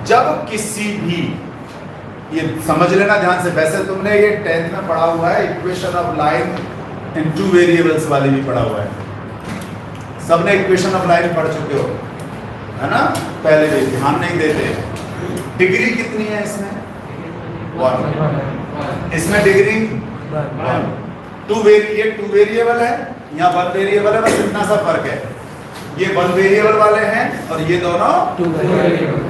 जब किसी भी, ये समझ लेना ध्यान से, वैसे तुमने ये 10th में पढ़ा हुआ है, equation of line in two variables वाले भी पढ़ा हुआ है, सबने इक्वेशन ऑफ लाइन पढ़ चुके हो, है ना? पहले भी ध्यान नहीं देते। डिग्री कितनी है इसमें? 1। इसमें डिग्री 1। ये 2 वेरिएबल है, यहाँ 1 वेरिएबल है, बस इतना सा फर्क है, ये 1 वेरिएबल वाले हैं और ये दोनों 2 वेरिएबल।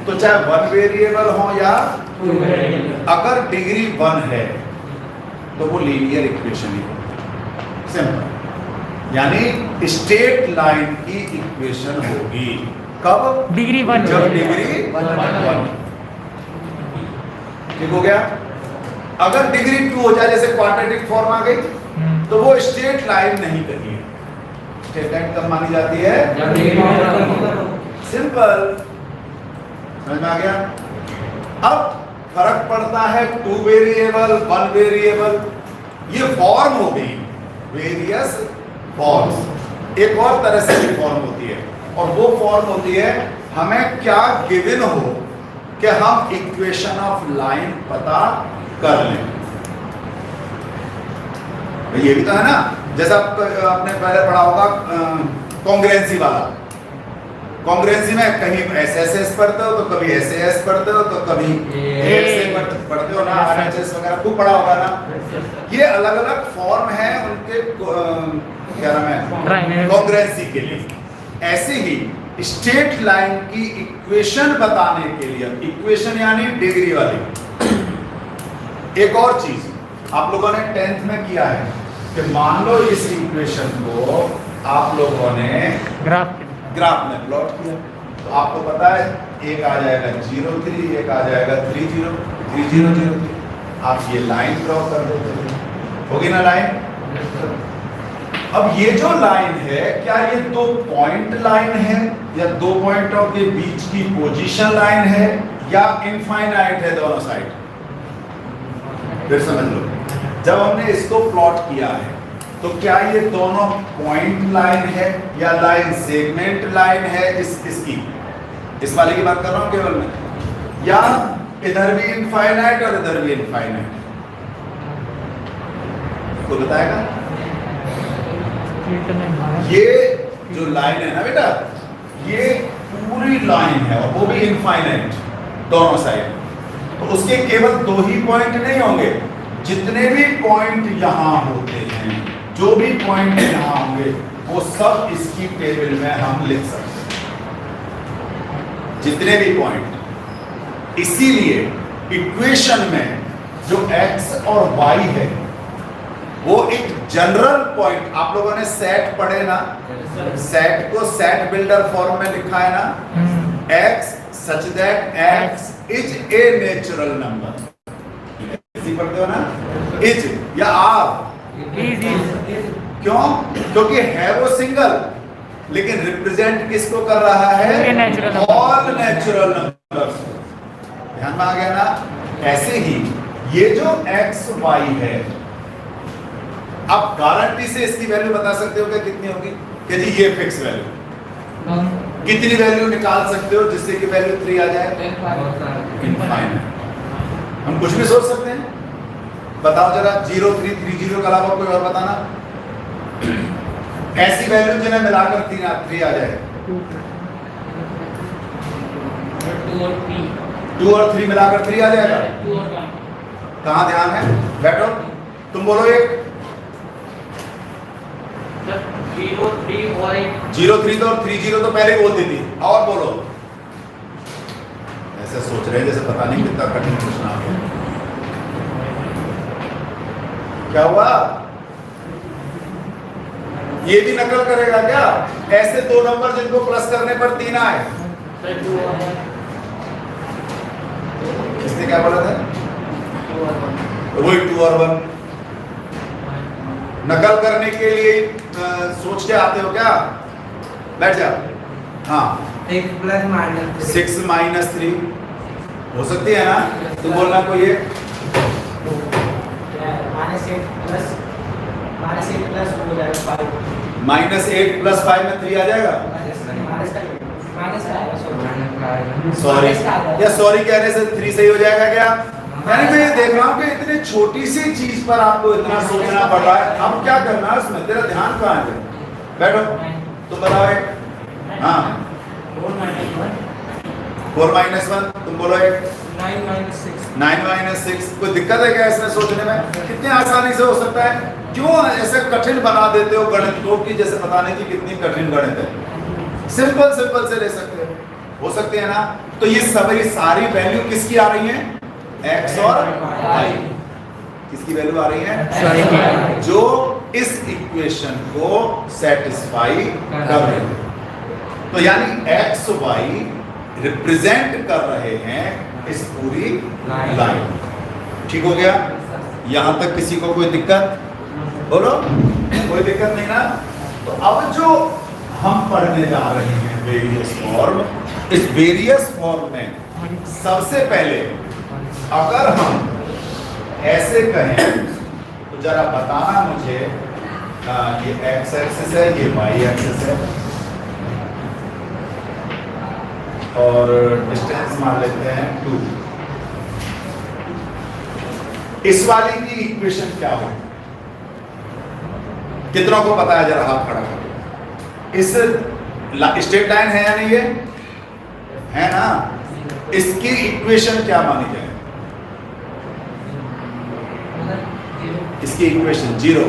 तो चाहे 1 वेरिएबल हो या 2 वेरिएबल, अगर डिग्री 1 है तो वो लीनियर इक्वेशन ही होगी, सिंपल। यानी स्ट्रेट लाइन की इक्वेशन होगी कब? डिग्री 1, जब डिग्री 1। ठीक हो गया? अगर डिग्री 2 हो जाए, जैसे क्वाड्रेटिक फॉर्म आ गई, तो वो स्ट्रेट लाइन नहीं कही है। स्ट्रेट लाइन कब मानी जाती है? सिंपल, समझ में आ गया? अब फर्क पड़ता है 2 वेरिएबल 1 वेरिएबल, ये फॉर्म हो गई, वेरियस फॉर्म्स। एक और तरह से भी फॉर्म होती है, और वो फॉर्म होती है हमें क्या गिवन हो कि हम इक्वेशन ऑफ लाइन पता कर लें। ये भी तो है ना, जैसा आपने पहले पढ़ा होगा कॉन्ग्रुएंसी वाला। कॉन्ग्रुएंसी में कहीं एसएसएस पढ़ते हो तो कभी एसएएस पढ़ते हो तो कभी एएस पढ़ते हो ना, आरएचएस वगैरह खूब पढ़ा होगा ना। ये अलग अलग फॉर्म है उनके, क्या नाम है, कॉन्ग्रुएंसी के लिए। ऐसे ही स्ट्रेट लाइन की इक्वेशन बताने के लिए, इक्वेशन यानी डिग्री वाली। एक और चीज आप लोगों ने 10th में किया है कि मान लो इस इक्वेशन को आप लोगों ने ग्राफ में प्लॉट किया, तो आपको पता है एक आ जाएगा 0 3, एक आ जाएगा 3 0 3 0 0 3। आप ये लाइन ड्रॉ कर देते, होगी ना लाइन? अब ये जो लाइन है, क्या ये 2 पॉइंट लाइन है या 2 पॉइंटों के बीच की पोजीशन लाइन है या इनफाइनाइट है दोनों साइड? फिर समझ लो, जब हमने इसको प्लॉट किया है तो क्या ये दोनों पॉइंट लाइन है या लाइन सेगमेंट लाइन है? इसकी, इस वाले की बात कर रहा हूं केवल मैं, या इधर भी इनफाइनाइट और इधर भी इनफाइनाइट? कोई बताएगा? ये जो लाइन है ना बेटा, ये पूरी लाइन है और वो भी इनफाइनाइट दोनों साइड, तो उसके केवल 2 ही पॉइंट नहीं होंगे, जितने भी पॉइंट यहां होते हैं, जो भी पॉइंट यहां होंगे, वो सब इसकी टेबल में हम लिख सकते हैं, जितने भी पॉइंट। इसीलिए इक्वेशन में जो x और y है वो एक जनरल पॉइंट, आप लोगों ने सेट पढ़े ना, सेट को सेट बिल्डर फॉर्म में लिखा है ना, x such that x is a natural number, ऐसी पढ़ते हो ना, इज या आर, क्यों? क्योंकि है वो सिंगल, लेकिन रिप्रेजेंट किसको कर रहा है? All natural numbers. ध्यान में आ गया ना? ऐसे ही ये जो x y है, आप गारंटी से इसकी वैल्यू बता सकते हो कि कितनी होगी? कि जी ये फिक्स वैल्यू, कितनी वैल्यू निकाल सकते हो जिससे कि वैल्यू 3 आ जाए? इनफाइनाइट। हम कुछ भी सोच सकते हैं, बताओ जरा, 0 3 3 0 के अलावा कोई और बताना ऐसी वैल्यू जिन्हें मिलाकर 3 आ जाए। 2 और 3 मिलाकर 3 आ जाएगा। कहां ध्यान है? बैठो, तुम बोलो एक। 0 3 तो और 3 0 तो पहले बोल दी थी, और बोलो। ऐसे सोच रहे जैसे पता नहीं कितना कठिन प्रश्न आ गया। क्या हुआ? ये भी नकल करेगा क्या? ऐसे 2 नंबर जिनको प्लस करने पर 3 आए। किसने क्या बोला था? वही 2 और 1। नकल करने के लिए सोच के आते हो क्या? बैठ जा। हाँ, 6 माइनस 3 हो सकती है ना? तुम बोलना कोई है? -8 + 5 में 3 आ जाएगा। सॉरी, या सॉरी कहने से 3 सही हो जाएगा क्या? यानी मैं ये देख रहा हूँ कि इतनी छोटी सी चीज पर आपको इतना सोचना पड़ रहा है। अब क्या करना है उसमें, तेरा ध्यान कहाँ है? बैठो, तुम बताओ एक। हाँ, 4 - 1, तुम बोलो एक। 9 - 6। कोई दिक्कत है क्या इसमें सोचने में? कितने आसानी से हो सकता है। क्यों ऐसे कठिन बना देते हो गणित को कि जैसे बताने की कितनी कठिन गणित है। सिंपल सिंपल से ले सकते हो सकते हैं ना। तो ये सभी सारी वैल्यू किसकी आ रही है? x और y। किसकी वैल्यू आ रही है? जो इस इक्वेशन को सेटिस्फाई कर रहे हैं। तो यानी x y रिप्रेजेंट कर रहे हैं इस पूरी लाइन। ठीक हो गया? यहां तक किसी को कोई दिक्कत? बोलो, कोई दिक्कत नहीं ना। तो अब जो हम पढ़ने जा रहे हैं वेरियस फॉर्म, इस वेरियस फॉर्म में सबसे पहले अगर हम ऐसे कहें तो जरा बताना मुझे, ये x एक्सिस है, ये y एक्सिस है, और डिस्टेंस मान लेते हैं 2। इस वाली की इक्वेशन क्या हो? कितनों को पता है? जरा हाथ खड़ा करो। इस स्ट्रेट लाइन है या नहीं? ये है ना। इसकी इक्वेशन क्या मानी जाए? इसकी इक्वेशन 0।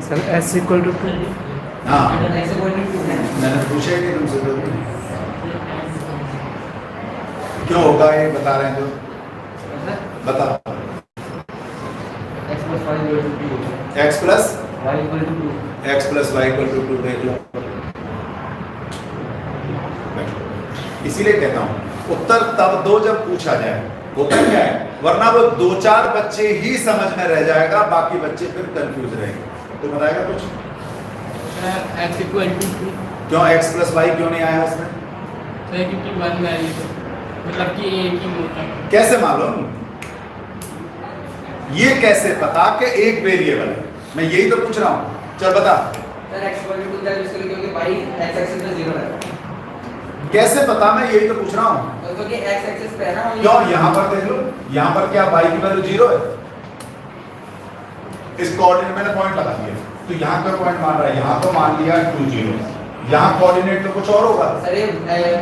Sir s = 2। हाँ, मैंने पूछा कि तुमसे तो क्यों होगा ये बता रहे हैं जो बता। x प्लस y = 2 देख लो। इसीलिए कहता हूं उत्तर तब दो जब पूछा जाए। होता क्या है, वरना वो 2-4 बच्चे ही समझ में रह जाएगा, बाकी बच्चे फिर कंफ्यूज रहेंगे। तो बताएगा कुछ? x = 2। क्यों x प्लस y क्यों नहीं आया इसमें? क्योंकि 1 वैल्यू मतलब कि एक ही होता। कैसे मालूम? ये कैसे पता कि एक वेरिएबल है? मैं यही तो पूछ रहा हूँ। चल बता। सर x = 2 है इसलिए क्योंकि y x एक्सिस पे 0 है। कैसे पता? मैं यही तो पूछ रहा हूँ। क्योंकि x एक्सिस पे है ना। क्यों? यहाँ पर देख लो, यहाँ पर क्या y की वैल्यू 0 है? इस कोऑर्डिनेट मैंने पॉइंट लगा दिया, तो यहाँ का पॉइंट मान रहा है, यहाँ तो मान लिया 2 0। यहाँ कोऑर्डिनेट तो कुछ और होगा। सर ये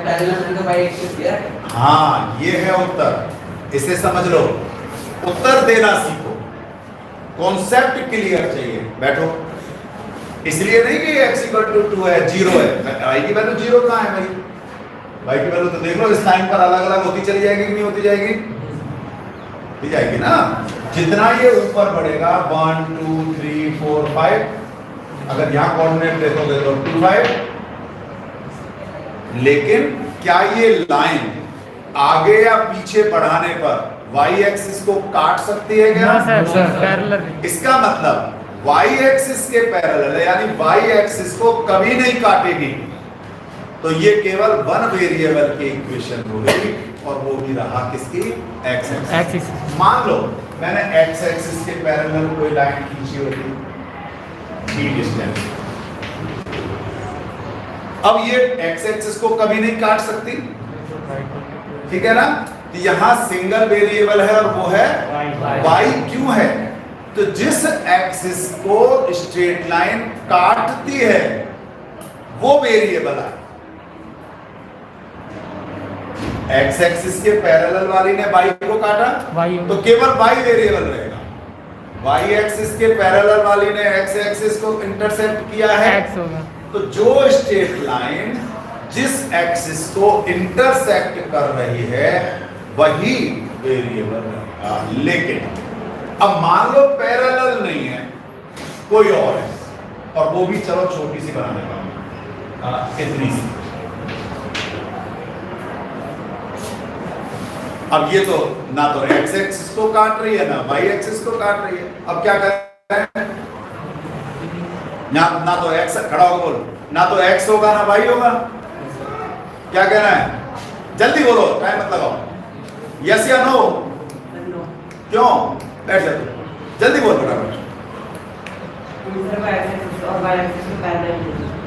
पैरेलल में तो y एक्सिस दिया है। हाँ, ये है उत्तर। इसे समझ लो, उत्तर देना सीखो, कॉन्सेप्ट क्लियर चाहिए। बैठो। इसलिए नहीं कि x = 2 है, 0 है। y की वैल्यू 0 कहाँ है भाई? y की वैल्यू तो देख लो, इस लाइन पर अलग अलग होती चली जाएगी कि नहीं होती जाएगी? होती जाएगी ना। जितना ये ऊपर बढ़ेगा 1 2 3 4 5, अगर यहाँ कोऑर्डिनेट देखोगे तो 2 5। लेकिन क्या ये लाइन आगे या पीछे बढ़ाने पर y एक्सिस को काट सकती है क्या? Sir parallel. इसका मतलब y एक्सिस के पैरेलल है, यानी y एक्सिस को कभी नहीं काटेगी। तो ये केवल वन वेरिएबल की इक्वेशन होगी, और वो भी रहा किसकी? x axis. मान लो मैंने x एक्सिस के पैरेलल कोई लाइन खींची होती, d डिस्टेंस। अब ये x एक्सिस को कभी नहीं काट सकती, ठीक है ना। तो यहां सिंगल वेरिएबल है और वो है y। क्यों है? तो जिस एक्सिस को स्ट्रेट लाइन काटती है वो वेरिएबल है। x एक्सिस के पैरेलल वाली ने y को काटा तो केवल y वेरिएबल रहेगा। y एक्सिस के पैरेलल वाली ने x एक्सिस को इंटरसेप्ट किया है, x होगा। तो जो स्ट्रेट लाइन जिस एक्सिस को इंटरसेक्ट कर रही है वही वेरिएबल रहेगा। लेकिन अब मान लो पैरेलल नहीं है, कोई और है, और वो भी चलो छोटी सी बना देता हूं, इतनी सी। अब ये तो ना तो x एक्सिस को काट रही है ना y एक्सिस को काट रही है। अब क्या करें? ना तो x खड़ा होगा, बोलो, ना तो x होगा ना y होगा। क्या कहना है? जल्दी बोलो, टाइम मत लगाओ। यस या नो? क्यों? बैठ जाओ, जल्दी बोल फटाफट।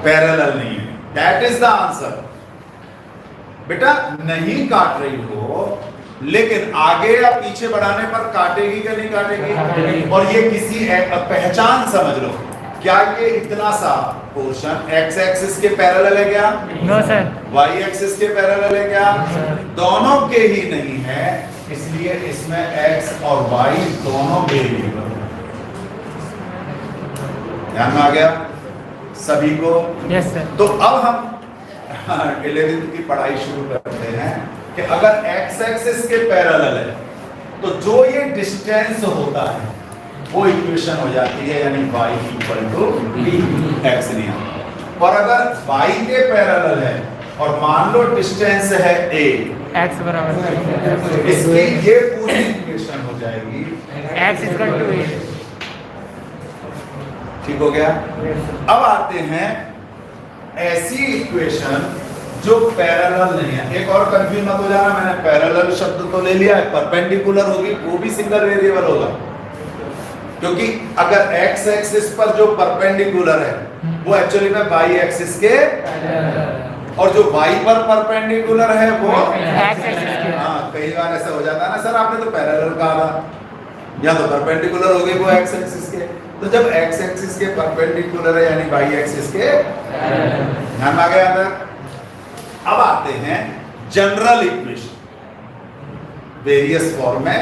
पैरेलल नहीं है, दैट इज द आंसर। बेटा नहीं काट रही हो, लेकिन आगे या पीछे बढ़ाने पर काटेगी क्या नहीं काटेगी? और ये किसी पहचान समझ लो, क्या ये इतना सा पोर्शन एक्स एक्सिस के पैरेलल है क्या? No sir. वाई एक्सिस के पैरेलल है क्या? दोनों के ही नहीं है, इसलिए इसमें एक्स और वाई दोनों वेरिएबल। ध्यान में आ गया सभी को? Yes sir. तो अब हम 11th की पढ़ाई शुरू करते हैं कि अगर एक्स एक्सिस के पैरेलल है तो जो ये डिस्टेंस होता है वो इक्वेशन हो जाती है, यानी y इक्वल टू एक्स नहीं आता। और अगर y के पैरेलल है और मान लो डिस्टेंस है a, एक्स बराबर इसकी ये पूरी इक्वेशन हो जाएगी एक्स इक्वल टू ए। ठीक हो गया? अब आते हैं ऐसी इक्वेशन जो पैरेलल नहीं है। एक और कंफ्यूज मत हो जाना, मैंने पैरेलल शब्द तो ले लिया है, परपेंडिकुलर होगी वो भी सिंगल वेरिएबल होगा, क्योंकि अगर एक्स एक्सिस पर जो परपेंडिकुलर है वो एक्चुअली में वाई एक्सिस के, और जो वाई पर परपेंडिकुलर है वो एक्स एक्सिस के। हाँ, कई बार ऐसा हो जाता है ना, सर आपने तो पैरेलल कहा था, या तो परपेंडिकुलर हो गई वो एक्स एक्सिस के। तो जब एक्स एक्सिस के परपेंडिकुलर है यानी वाई एक्सिस के, ध्यान आ गया अंदर? अब आते हैं जनरल इक्वेशन, वेरियस फॉर्म में,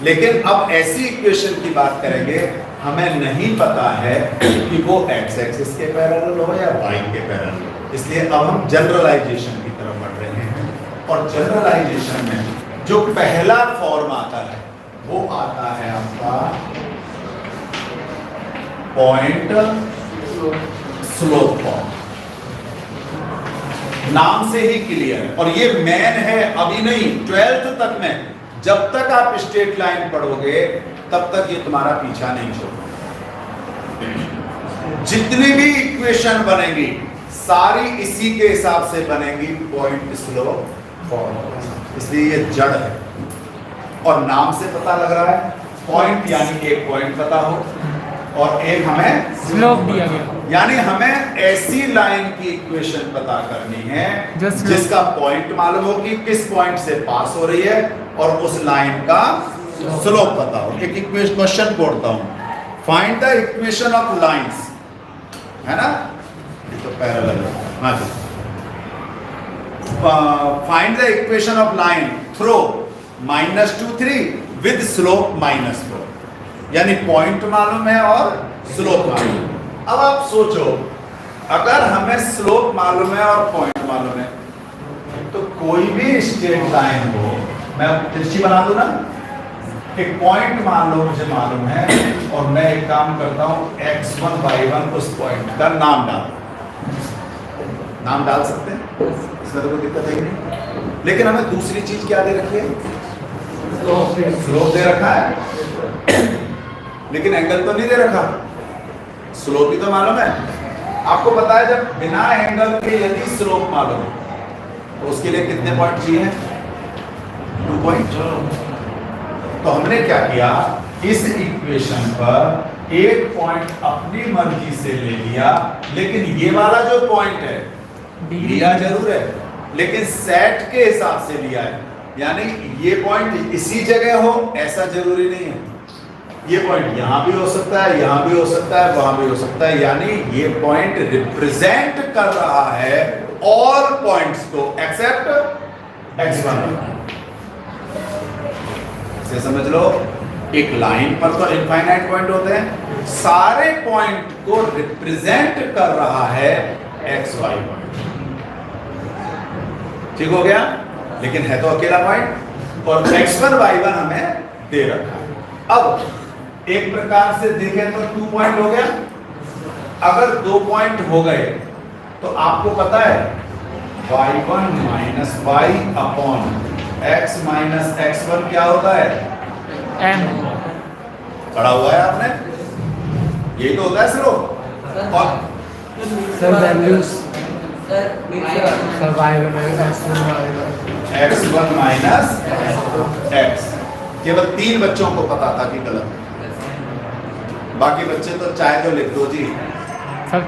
लेकिन अब ऐसी इक्वेशन की बात करेंगे हमें नहीं पता है कि वो एक्स एक्सिस के पैरेलल हो या वाई के पैरेलल हो, इसलिए अब हम जनरलाइजेशन की तरफ बढ़ रहे हैं। और जनरलाइजेशन में जो पहला फॉर्म आता है वो आता है आपका पॉइंट स्लोप फॉर्म। नाम से ही क्लियर है, और ये मेन है, अभी नहीं 12th तक में, जब तक आप स्ट्रेट लाइन पढ़ोगे तब तक ये तुम्हारा पीछा नहीं छोड़ेगा। जितनी भी इक्वेशन बनेगी सारी इसी के हिसाब से बनेगी, पॉइंट स्लोप फॉर्म। इसलिए ये जड़ है, और नाम से पता लग रहा है पॉइंट, यानी एक पॉइंट पता हो और एक हमें स्लोप दिया गया, यानी हमें ऐसी लाइन की इक्वेशन पता करनी है जो जिसका पॉइंट मालूम हो कि किस पॉइंट से पास हो रही है, और उस लाइन का स्लोप पता हो। एक इक्वेशन क्वेश्चन पढ़ता हूं, find the equation of lines, है ना, ये तो पैरेलल है। हाँ जी, find the equation of line through -2 3 with slope -4, यानी पॉइंट मालूम है और स्लोप मालूम है। अब आप सोचो, अगर हमें स्लोप मालूम है और पॉइंट मालूम है तो कोई भी स्ट्रेट लाइन हो, मैं तिरछी बना दूं ना, एक पॉइंट मान लो मुझे मालूम है, और मैं एक काम करता हूं x1 y1 उस पॉइंट का नाम डाल सकते हैं, इसमें तो कोई दिक्कत है नहीं। लेकिन हमें दूसरी चीज क्या दे रखी है? स्लोप दे रखा है, लेकिन एंगल तो नहीं दे रखा। स्लोप ही तो मालूम है। आपको पता है जब बिना एंगल के यदि स्लोप मालूम तो उसके लिए कितने पॉइंट चाहिए? 2 पॉइंट। तो हमने क्या किया, इस इक्वेशन पर एक पॉइंट अपनी मर्जी से ले लिया, लेकिन ये वाला जो पॉइंट है लिया जरूर है, लेकिन सेट के हिसाब से लिया है, यानी ये पॉइंट इसी जगह हो ऐसा जरूरी नहीं है। ये पॉइंट यहां भी हो सकता है, यहां भी हो सकता है, वहां भी हो सकता है, यानी ये पॉइंट रिप्रेजेंट कर रहा है ऑल पॉइंट्स को एक्सेप्ट x1। इसे समझ लो, एक लाइन पर तो इनफाइनाइट पॉइंट होते हैं, सारे पॉइंट को रिप्रेजेंट कर रहा है xy पॉइंट। ठीक हो गया? लेकिन है तो अकेला पॉइंट, और x1 y1 हमें दे रखा है। अब एक प्रकार से देखें तो 2 पॉइंट हो गया। अगर 2 पॉइंट हो गए तो आपको पता है y1 minus y upon x minus x1 क्या होता है? m। पढ़ा हुआ है आपने, यही तो होता है स्लोप। और sir values sir survival x1 minus x, केवल 3 बच्चों को पता था कि गलत है, बाकी बच्चे तो चाहे तो लिख दो जी, सब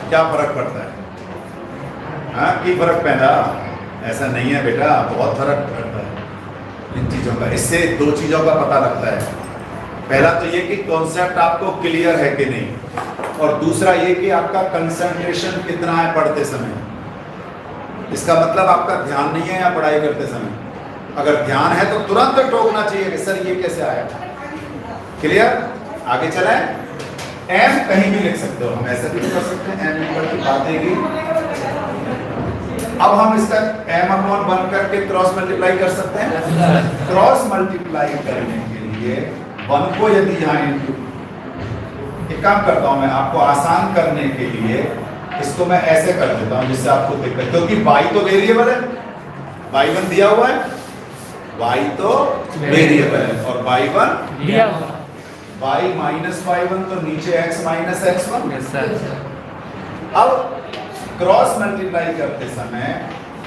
क्या फर्क पड़ता है? हाँ, की फर्क पैदा ऐसा नहीं है बेटा, बहुत फर्क पड़ता है इन चीज़ों का। इससे दो चीज़ों का पता लगता है। पहला तो ये कि कॉन्सेप्ट आपको क्लियर है कि नहीं, और दूसरा ये कि आपका कंसंट्रेशन कितना है पढ़ते समय। इसका मतलब आपका ध्यान नहीं है या पढ़ाई करते समय। अगर ध्यान है तो तुरंत टोकना चाहिए कि सर ये कैसे आया। क्लियर? आगे चलें। m कहीं भी लिख सकते हो, हम ऐसा भी कर सकते हैं m इक्वल की बातें की। अब हम इसका m अपॉन 1 करके क्रॉस मल्टीप्लाई कर सकते हैं। क्रॉस मल्टीप्लाई करने के लिए 1 को यदि यहाँ इनटू, एक काम करता हूं मैं आपको आसान करने के लिए, इसको मैं ऐसे कर देता हूं जिससे आपको दिक्कत, क्योंकि y तो वेरिएबल है, y1 दिया हुआ है, y तो वेरिएबल है और y1 दिया हुआ। y माइनस y1 तो नीचे x minus x1। Yes sir. अब क्रॉस मल्टीप्लाई करते समय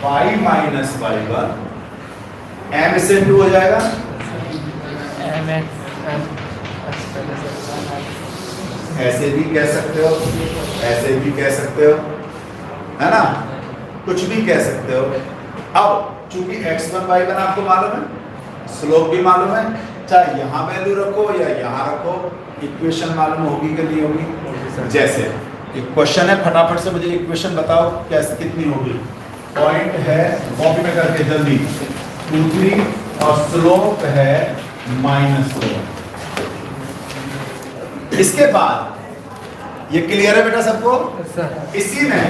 y माइनस y1 m से इंटू हो जाएगा। ऐसे भी कह सकते हो, ऐसे भी कह सकते हो, है ना, कुछ भी कह सकते हो। अब चूंकि x1 y1 आपको मालूम है, स्लोप भी मालूम है, चाहे यहाँ वैल्यू रखो या यहाँ रखो, इक्वेशन मालूम होगी कि नहीं होगी। जैसे एक क्वेश्चन है, फटाफट से मुझे इक्वेशन बताओ कैसे कितनी होगी। पॉइंट है, कॉपी में करके जल्दी, 2 3 और स्लोप है -4। इसके बाद ये क्लियर है बेटा सबको? इसी में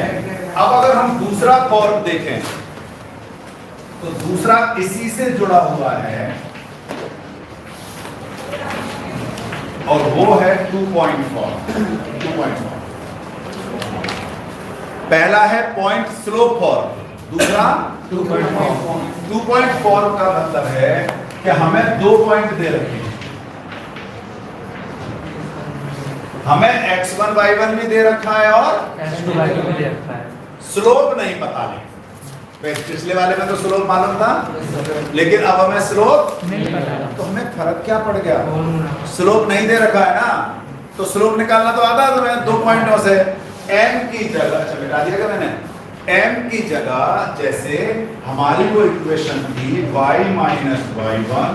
अब अगर हम दूसरा फॉर्म देखें तो दूसरा इसी से जुड़ा हुआ है और वो है 2.4। पहला है पॉइंट स्लोप फॉर्म, दूसरा 2.4 का मतलब है कि हमें 2 पॉइंट दे रखे हैं। हमें x1 y1 भी दे रखा है और स्लोप नहीं पता नहीं। पिछले वाले में तो स्लोप मालूम था, लेकिन अब हमें स्लोप नहीं पता। तो हमें फर्क क्या पड़ गया? स्लोप नहीं दे रखा है ना, तो स्लोप निकालना तो आता है तुम्हें 2 पॉइंटों से। m की जगह, अच्छा मिटा दिया क्या मैंने, m की जगह जैसे हमारी वो इक्वेशन थी y minus y1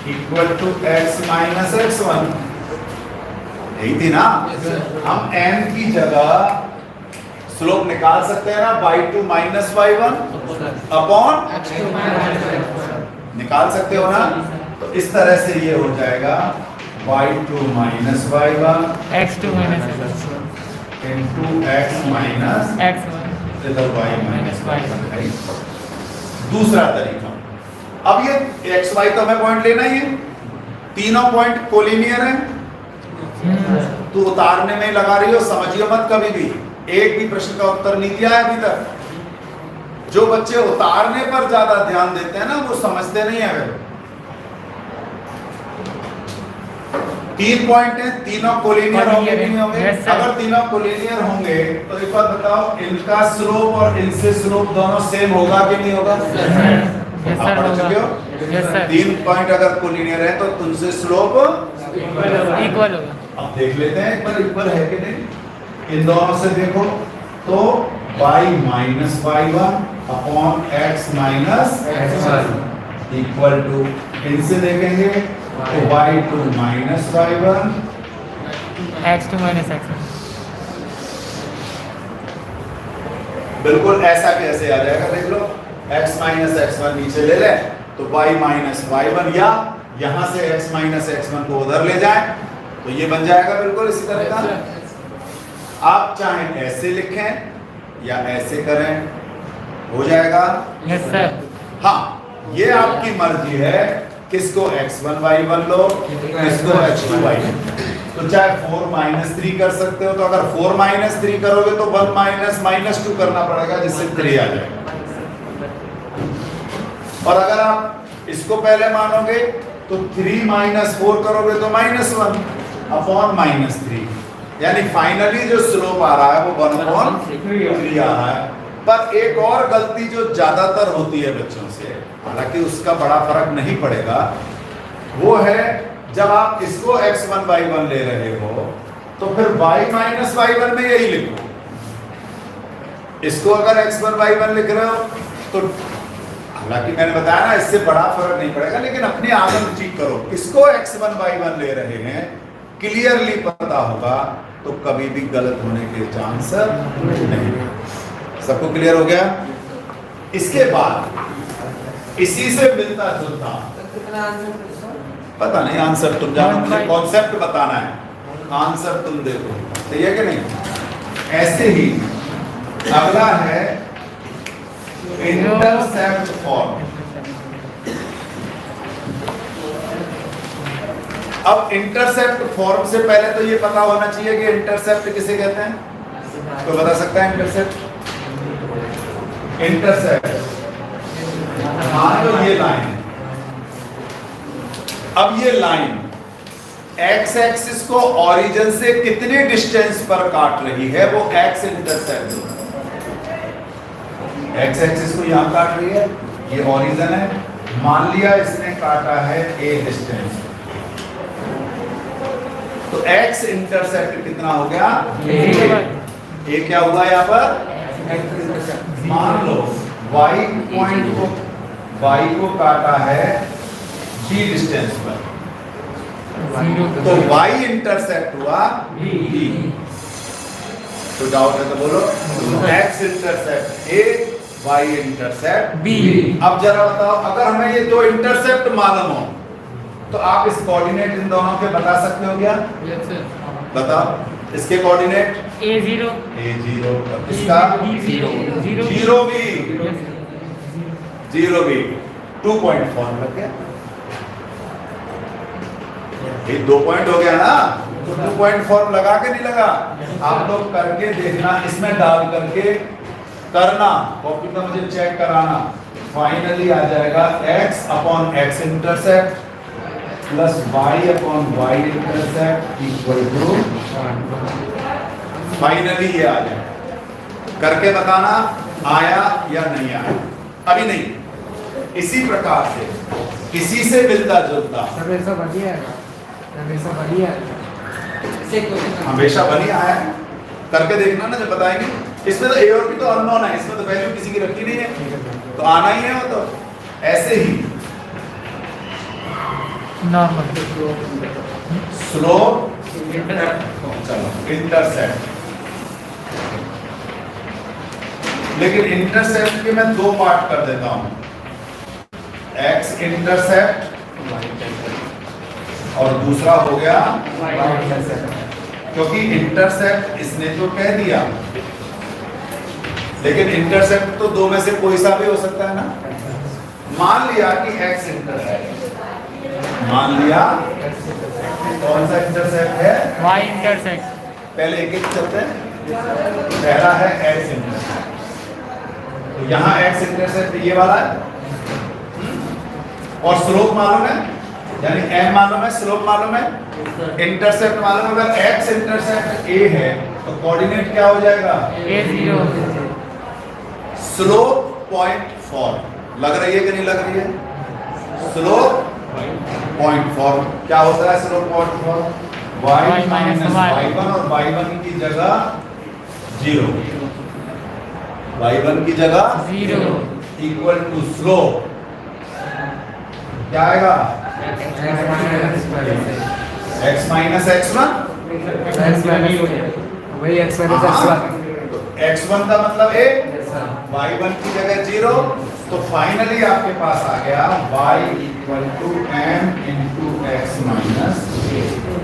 equal to x minus x1, यही थी ना। हम m की जगह स्लोप निकाल सकते हैं ना, y2 माइनस y1 अपॉन निकाल सकते हो ना। तो इस तरह से ये हो जाएगा y2 minus y1 x2 minus into x minus x1 इधर y माइनस y1। दूसरा तरीका, अब ये x y तो हमें पॉइंट लेना ही है, तीनों पॉइंट कोलिनियर है, तो उतारने में लगा रही हो, समझिए मत कभी भी। एक भी प्रश्न का उत्तर नहीं दिया है अभी तक। जो बच्चे उतारने पर ज्यादा ध्यान देते हैं ना, वो समझते नहीं है। 3 पॉइंट है, तीनों कोलिनियर होंगे नहीं होंगे? अगर तीनों कोलिनियर होंगे तो एक बात बताओ, इनका स्लोप और इनसे स्लोप दोनों सेम होगा कि नहीं होगा? आप पढ़ चुके हो? 3 पॉइंट अगर कोलिनियर है तो तुमसे स्लोप इक्वल होगा। अब देख लेते हैं एक बार इक्वल है कि नहीं। इन दोनों से देखो तो y minus y1 upon x minus x1 equal to, इनसे देखेंगे तो y2 minus y1 x2 minus x1। बिल्कुल ऐसा कैसे आ जाएगा देख लो, x माइनस x1 नीचे ले ले तो y माइनस y1, या यहां से x माइनस x1 को उधर ले जाए तो ये बन जाएगा बिल्कुल इसी तरह का। आप चाहे ऐसे लिखें या ऐसे करें, हो जाएगा। Yes sir. हाँ, ये आपकी मर्जी है, किसको x1 y1 लो, किसको x2 y2। तो चाहे 4 माइनस 3 कर सकते हो, तो अगर 4 माइनस 3 करोगे तो 1 माइनस माइनस 2 करना पड़ेगा जिससे 3 आ जाएगा। और अगर आप इसको पहले मानोगे तो 3 माइनस 4 करोगे तो -1 अपॉन -3, यानी फाइनली जो स्लोप आ रहा है वो 1 अपॉन 3 आ रहा है। पर एक और गलती जो ज्यादातर होती है बच्चों से, हालांकि उसका बड़ा फर्क नहीं पड़ेगा, वो है जब आप इसको x1 y1 ले रहे हो तो फिर y माइनस y1 में यही लिखो। इसको अगर x1 y1 लिख रहे हो तो हालांकि मैंने बताया ना इससे बड़ा फर्क नहीं पड़ेगा, लेकिन अपनी आदत ठीक करो। किसको x1 y1 ले रहे हैं क्लियरली पता होगा तो कभी भी गलत होने के चांस नहीं। सबको क्लियर हो गया? इसके बाद इसी से मिलता जुलता, कितना आंसर है इसका? पता नहीं आंसर तुम जानो, मुझे कॉन्सेप्ट बताना है, आंसर तुम देखो, सही है कि नहीं? ऐसे ही अगला है इंटरसेप्ट फॉर्म। अब इंटरसेप्ट फॉर्म से पहले तो ये पता होना चाहिए कि इंटरसेप्ट किसे कहते हैं। तो बता सकता है इंटरसेप्ट? इंटरसेप्ट मान लो ये लाइन है, अब ये लाइन एक्स एक्सिस को ओरिजिन से कितने डिस्टेंस पर काट रही है वो एक्स इंटरसेप्ट है। एक्स एक्सिस को यहां काट रही है, ये ओरिजिन है, मान लिया इसने काटा है ए डिस्टेंस, तो एक्स इंटरसेप्ट कितना हो गया? ए क्या हुआ यहां पर? मान लो y पॉइंट को y को काटा है b डिस्टेंस पर, तो y इंटरसेप्ट हुआ b। तो डाउट है तो बोलो। x intercept a, y intercept B। अब जरा बताओ, अगर हमें ये दो इंटरसेप्ट मालूम हो तो आप इस कोऑर्डिनेट इन दोनों के बता सकते हो क्या? Yes sir. बताओ इसके कोऑर्डिनेट। A0 a0, इसका B0 0 b, 0 b 2.4 लग गया, ये 2 पॉइंट हो गया ना, तो 2.4 लगा के नहीं लगा? आप लोग करके देखना, इसमें डाल करके करना, कॉपी का मुझे चेक कराना, फाइनली आ जाएगा x upon x intercept plus y upon y intercept equal to, finally ये आ जाएगा। करके बताना आया या नहीं आया। अभी नहीं, इसी प्रकार से इसी से मिलता जुलता हमेशा बढ़िया है, हमेशा बढ़िया है। इससे क्वेश्चन हमेशा बनी आया है, करके देखना ना जब बताएंगे। इसमें तो ए और बी तो अननोन है, इसमें तो वैल्यू किसी की रखी नहीं है, तो आना ही है वो। तो ऐसे ही नॉर्मल स्लोप, चलो इंटरसेप्ट, लेकिन इंटरसेप्ट के मैं दो पार्ट कर देता हूं, एक्स इंटरसेप्ट और दूसरा हो गया y इंटरसेप्ट, क्योंकि इंटरसेप्ट इसने तो कह दिया, लेकिन इंटरसेप्ट तो दो में से कोई सा भी हो सकता है ना। मान लिया कि x इंटरसेप्ट, मान लिया कौन सा इंटरसेप्ट है? Y intersect. पहले एक एक चलते हैं। पहला है x इंटरसेप्ट, तो यहाँ x इंटरसेप्ट ये वाला है, और स्लोप मालूम है, यानी m मालूम है, स्लोप मालूम है, इंटरसेप्ट मालूम है। अगर x इंटरसेप्ट a है तो कोऑर्डिनेट क्या हो जाएगा? A0 स्लोप 0.4 लग रही है कि नहीं लग रही है? स्लोप 0.4 क्या होता है? स्लोप 0.4 y माइनस y1, और y1 की जगह 0, y1 की जगह 0 इक्वल टू स्लोप क्या आएगा? x माइनस x1, वही x x1 का मतलब a, y1 की जगह 0, तो फाइनली आपके पास आ गया y equal to m into X minus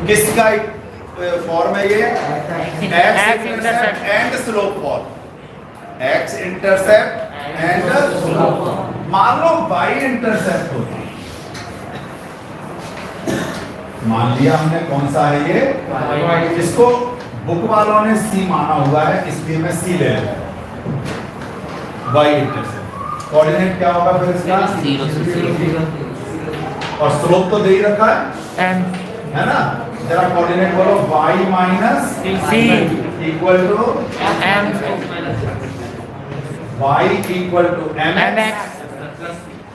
किसका फॉर्म है ये? x intercept and slope form, x intercept and slope. मान लो y इंटरसेप्ट होता, मान लिया हमने कौन सा है ये, इसको बुक वालों ने c माना हुआ है, इसलिए मैं c ले रहा हूं। y इंटरसेप्ट कोऑर्डिनेट क्या होगा फिर इसका? 0 और स्लोप तो दे ही रखा है M है ना। जरा कोऑर्डिनेट बोलो, y minus C equal to M y equal to mx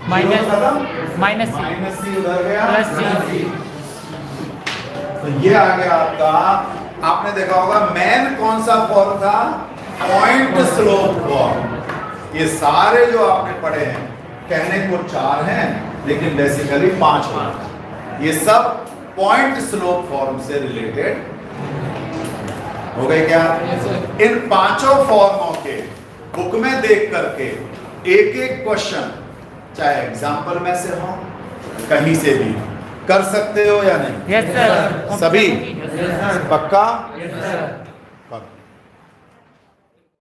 minus c उधर गया प्लस c। तो ये आ गया आपका। आपने देखा होगा मेन कौन सा फॉर्म था? Point slope form. ये सारे जो आपने पढ़े हैं कहने को 4 हैं लेकिन बेसिकली 5 होता है। ये सब पॉइंट स्लोप फॉर्म से रिलेटेड हो गए क्या? Yes, sir. इन 5 फॉर्मों के बुक में देख करके एक एक क्वेश्चन चाहे एग्जाम्पल में से हो कहीं से भी कर सकते हो या नहीं? यस सर सभी यस सर पक्का? Yes sir